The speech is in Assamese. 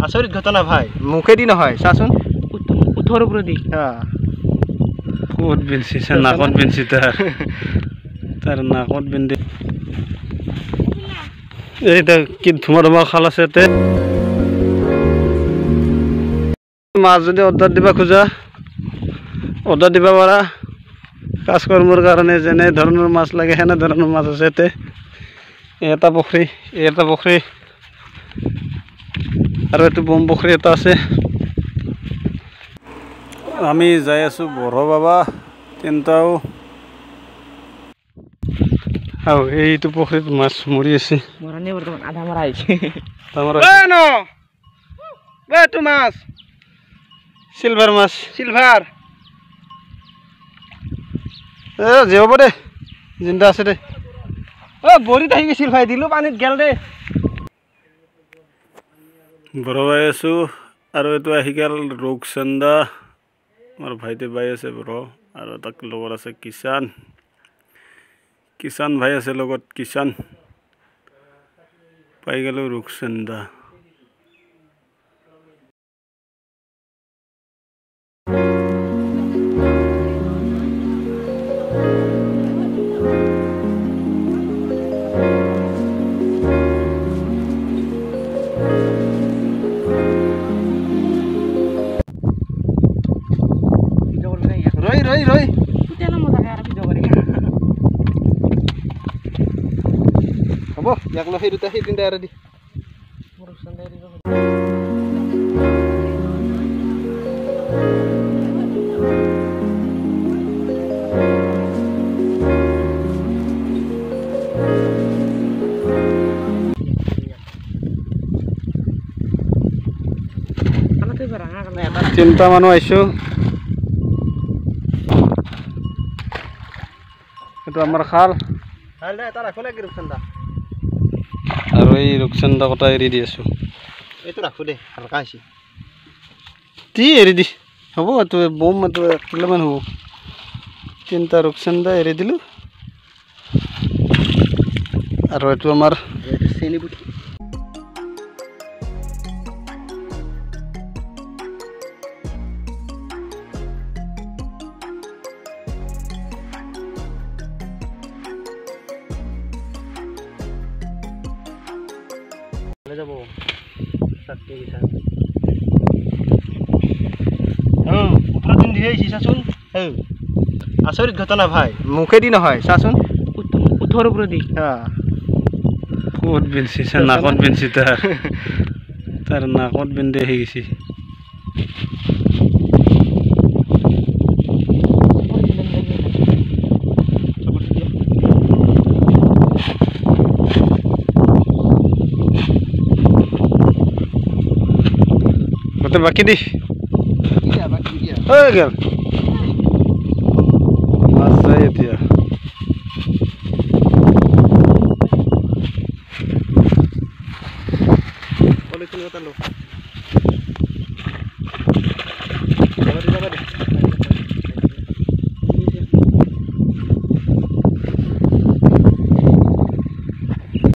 আচৰিত ঘটনা ভাই মুখেদি নহয় চাচোন উঠৰ ওপৰেদি ক'ত বিন্দিছে নাকত বিন্দিছে তাৰ নাকত বিন্ধি এইটা কি ধুমা ধুমা খাল আছে তে মাছ যদি অৰ্ডাৰ দিবা খোজা অৰ্ডাৰ দিবা পাৰা কাজকৰ্মৰ কাৰণে যেনে ধৰণৰ মাছ লাগে সেনে ধৰণৰ মাছ আছে তে এটা পুখুৰী আৰু এইটো বম পুখুৰী এটা আছে আমি যাই আছোঁ বড়ো বাবা তিনিটাও আৰু এইটো পুখুৰীত মাছ মৰি আছে আধা মৰা হৈছে এইটো মাছ চিলভাৰ মাছ চিলভাৰ জীয়াব দে জিন্দা আছে দে বৰিত আহি গৈছিল ভাই দিলোঁ পানীত গেল দে বড়ো বাই আছোঁ আৰু এইটো আহি গ'ল ৰূপচন্দা আমাৰ ভাইটি বাই আছে বড়ো আৰু তাক লগত আছে কিষাণ ভাই আছে লগত কিষাণ পাই গ'লোঁ ৰূপচন্দা ৰৈ হ'ব ইয়াক লৈ সেই দুটা সেই তিনিটা এৰি দি তিনিটা মানুহ আহিছোঁ এইটো আমাৰ খাল আৰু এই ৰূপচন্দা কটা এৰি দি আছোঁ এইটো ৰাখো দে হালকা হৈছে তি এৰি দি হ'ব এইটো বম এইটো 1 কিলোমান হ'ব তিনিটা ৰূপচন্দা এৰি দিলোঁ আৰু এইটো আমাৰ চেনি বুটি যাব আচৰিত ঘটনা ভাই মুখেদি নহয় চাচোন উঠৰ ওপৰেদি ক'ত বিন্দিছে নাকত বিন্দিছে তাৰ নাকত বিন্ধি আহি গৈছে বাকি দি গেল